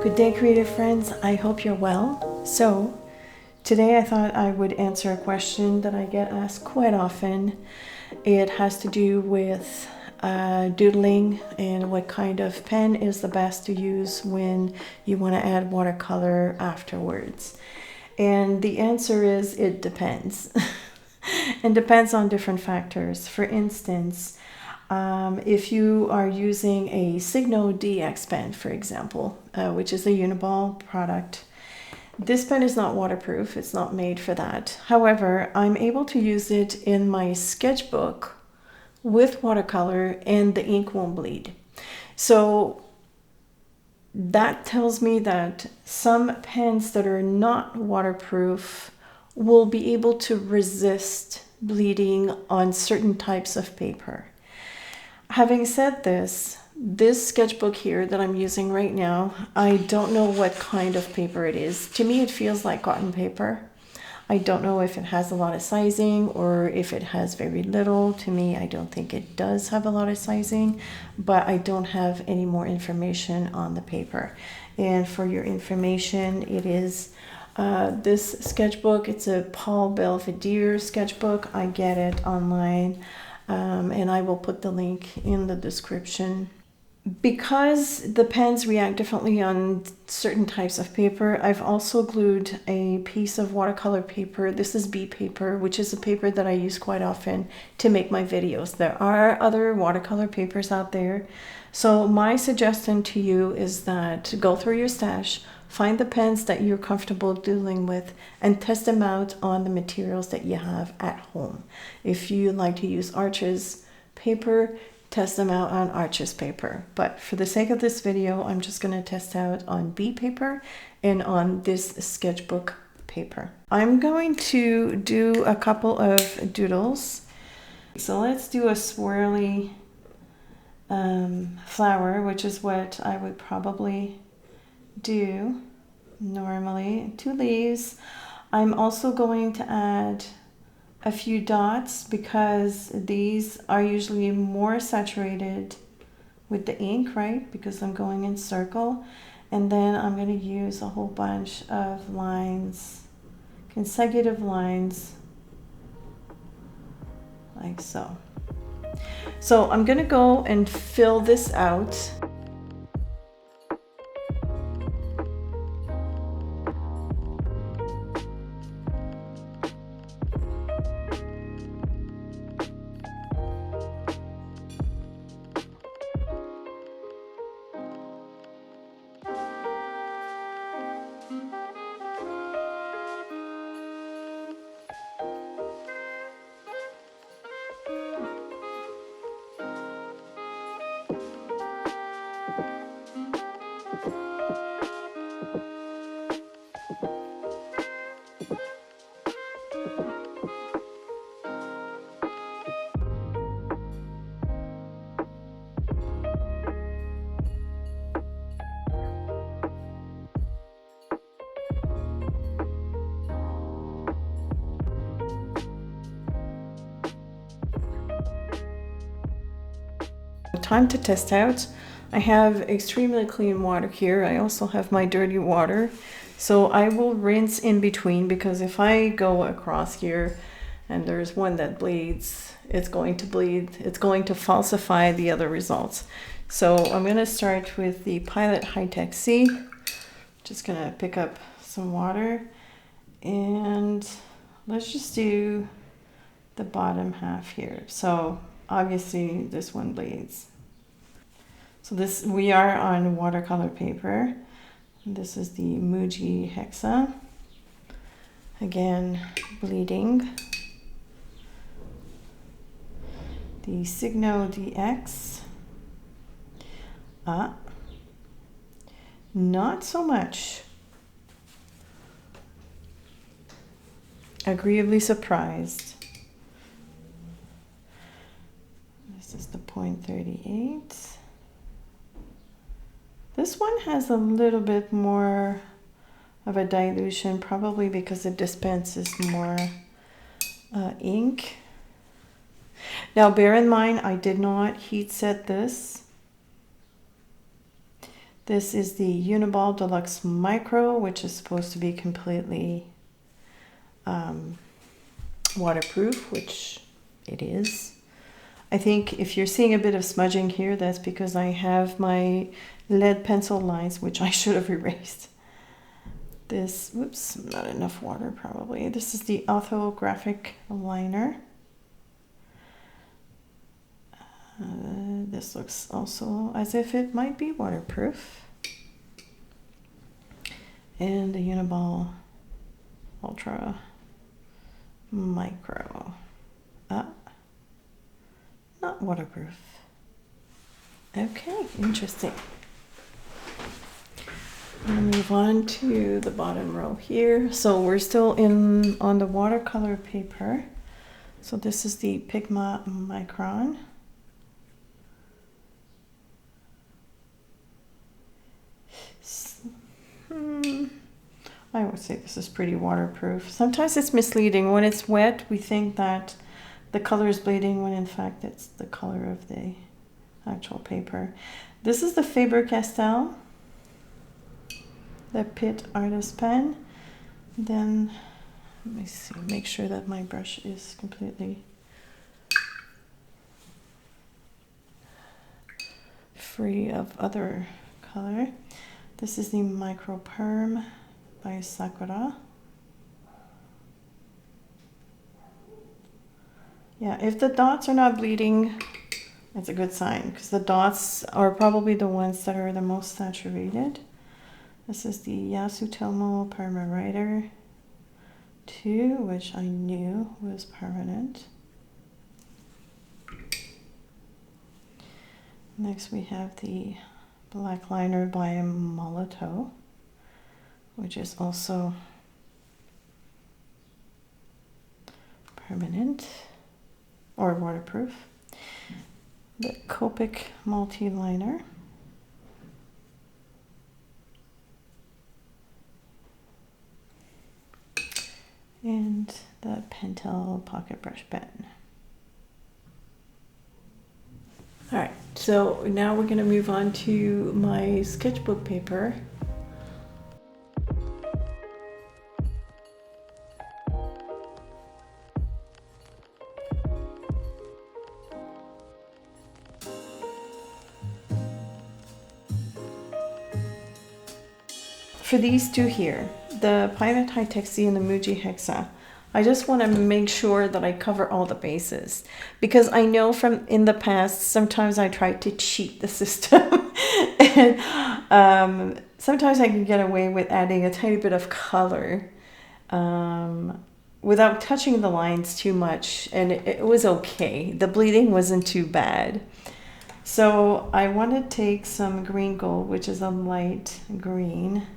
Good day, creative friends. I hope you're well. So, today I thought I would answer a question that I get asked quite often. It has to do with doodling and what kind of pen is the best to use when you want to add watercolor afterwards. And the answer is it depends. It depends on different factors. For instance, if you are using a Signo DX pen, for example, which is a UNI-BALL product, this pen is not waterproof. It's not made for that. However, I'm able to use it in my sketchbook with watercolor and the ink won't bleed. So that tells me that some pens that are not waterproof will be able to resist bleeding on certain types of paper. Having said this sketchbook here that I'm using right now, I don't know what kind of paper it is. To me, it feels like cotton paper. I don't know if it has a lot of sizing or if it has very little. To me, I don't think it does have a lot of sizing, but I don't have any more information on the paper. And for your information, it is this sketchbook. It's a Paul Belvedere sketchbook. I get it online. And I will put the link in the description. Because the pens react differently on certain types of paper, I've also glued a piece of watercolor paper. This is B paper, which is a paper that I use quite often to make my videos. There are other watercolor papers out there. So my suggestion to you is that go through your stash, find the pens that you're comfortable doodling with, and test them out on the materials that you have at home. If you like to use Arches paper, test them out on Arches paper. But for the sake of this video, I'm just going to test out on B paper and on this sketchbook paper. I'm going to do a couple of doodles. So let's do a swirly flower, which is what I would probably do normally. 2 leaves. I'm also going to add a few dots because these are usually more saturated with the ink, right? Because I'm going in circle. And then I'm going to use a whole bunch of lines, consecutive lines, like so. So I'm going to go and fill this out. Time to test out. I have extremely clean water here. I also have my dirty water. So I will rinse in between, because if I go across here and there's one that bleeds, it's going to bleed. It's going to falsify the other results. So I'm going to start with the Pilot High-Tech C. Just going to pick up some water and let's just do the bottom half here. So obviously this one bleeds. So this, we are on watercolor paper. This is the MUJI hexa. Again, bleeding. The Signo DX. Not so much. Agreeably surprised. This is the 0.38. This one has a little bit more of a dilution, probably because it dispenses more ink. Now bear in mind, I did not heat set this. This is the UNI-BALL Deluxe Micro, which is supposed to be completely waterproof, which it is. I think if you're seeing a bit of smudging here, that's because I have my lead pencil lines, which I should have erased. This, whoops, not enough water probably. This is the OHTO graphic liner. This looks also as if it might be waterproof. And the UNI-BALL Ultra Micro. Not waterproof. Okay, interesting. I'm gonna move on to the bottom row here. So we're still on the watercolor paper. So this is the Pigma micron. I would say this is pretty waterproof. Sometimes it's misleading. When it's wet, we think that the color is bleeding when in fact it's the color of the actual paper. This is the FABER-CASTELL, the Pitt artist pen. Then let me see, make sure that my brush is completely free of other color. This is the microperm by SAKURA. Yeah, if the dots are not bleeding, it's a good sign, because the dots are probably the ones that are the most saturated. This is the YASUTOMO permawriterII, which I knew was permanent. Next we have the blackliner by MOLOTOW, which is also permanent or waterproof. The COPIC multiliner. And the PENTEL pocket brush pen. All right, so now we're going to move on to my sketchbook paper. For these two here, the Pilot High Texi and the MUJI hexa, I just want to make sure that I cover all the bases, because I know from in the past sometimes I tried to cheat the system and sometimes I can get away with adding a tiny bit of color without touching the lines too much, and it was okay. The bleeding wasn't too bad. So I want to take some green gold, which is a light green,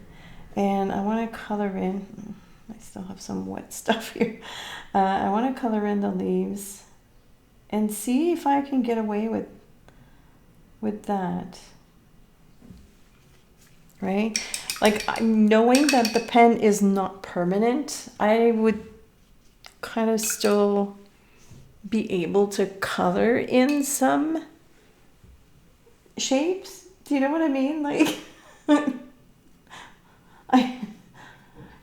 and I want to color in, I still have some wet stuff here. I want to color in the leaves and see if I can get away with that. Right? Like, knowing that the pen is not permanent, I would kind of still be able to color in some shapes. Do you know what I mean? Like,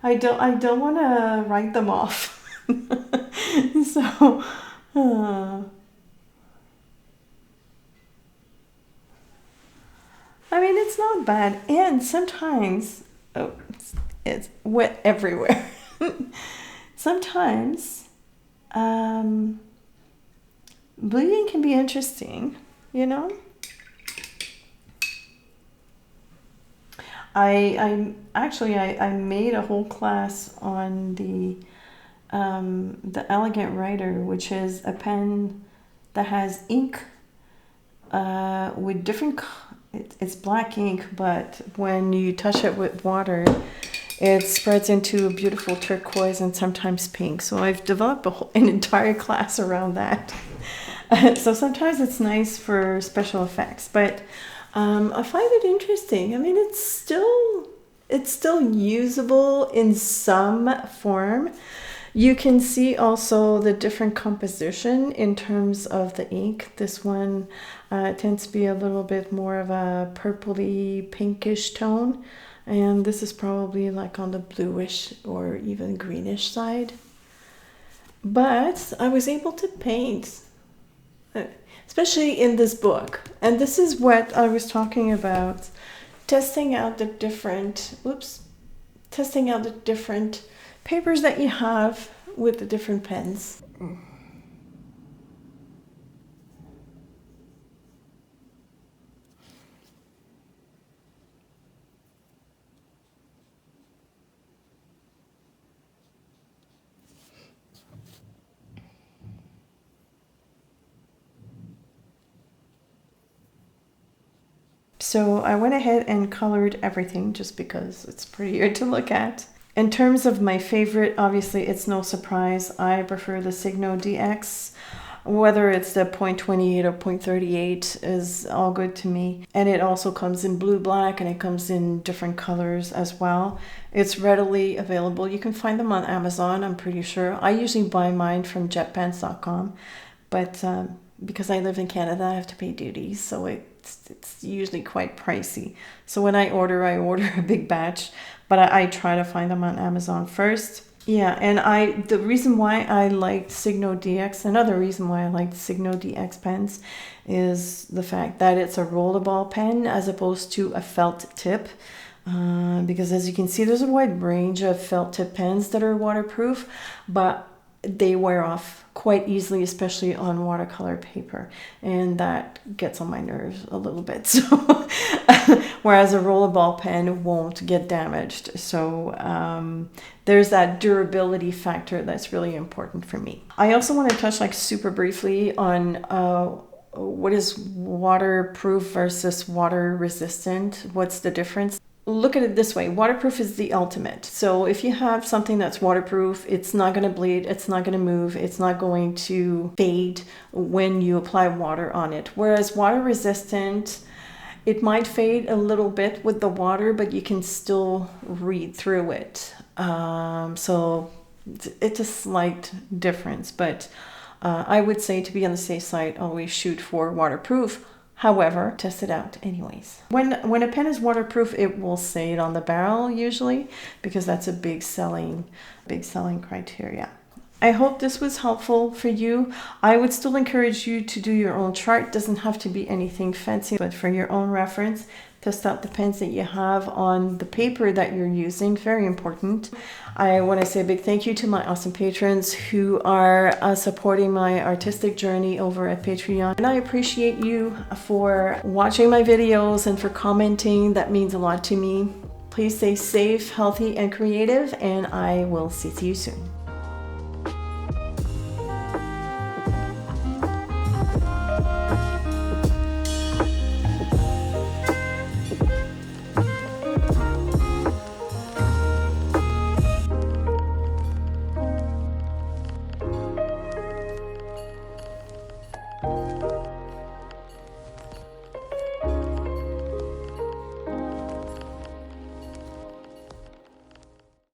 I don't want to write them off. So, I mean, it's not bad. And sometimes, oh, it's wet everywhere. Sometimes, bleeding can be interesting, you know? I actually made a whole class on the Elegant Writer, which is a pen that has ink with different, it's black ink, but when you touch it with water, it spreads into a beautiful turquoise and sometimes pink. So I've developed an entire class around that. So sometimes it's nice for special effects, but I find it interesting. I mean, it's still usable in some form. You can see also the different composition in terms of the ink. This one It tends to be a little bit more of a purpley pinkish tone, and this is probably like on the bluish or even greenish side. But I was able to paint, especially in this book. And this is what I was talking about, testing out the different, testing out the different papers that you have with the different pens. So I went ahead and colored everything just because it's prettier to look at. In terms of my favorite, obviously it's no surprise, I prefer the Signo DX. Whether it's the 0.28 or 0.38 is all good to me. And it also comes in blue, black, and it comes in different colors as well. It's readily available. You can find them on Amazon, I'm pretty sure. I usually buy mine from jetpens.com, but because I live in Canada, I have to pay duties, so it's usually quite pricey. So when I order a big batch, but I try to find them on Amazon first. Yeah, and the reason why I liked Signo DX, another reason why I liked Signo DX pens is the fact that it's a rollerball pen as opposed to a felt tip. Because as you can see, there's a wide range of felt tip pens that are waterproof, but they wear off quite easily, especially on watercolor paper, and that gets on my nerves a little bit. So whereas a rollerball pen won't get damaged, so there's that durability factor that's really important for me. I also want to touch like super briefly on what is waterproof versus water resistant. What's the difference? Look at it this way, waterproof is the ultimate. So if you have something that's waterproof, it's not going to bleed, it's not going to move, it's not going to fade when you apply water on it. Whereas water resistant, it might fade a little bit with the water, but you can still read through it. So it's a slight difference, but I would say to be on the safe side, always shoot for waterproof. However, test it out anyways. When a pen is waterproof, it will say it on the barrel usually, because that's a big selling criteria. I hope this was helpful for you. I would still encourage you to do your own chart. Doesn't have to be anything fancy, but for your own reference, test out the pens that you have on the paper that you're using. Very important. I want to say a big thank you to my awesome patrons who are supporting my artistic journey over at Patreon. And I appreciate you for watching my videos and for commenting. That means a lot to me. Please stay safe, healthy, and creative, and I will see you soon. Thank you.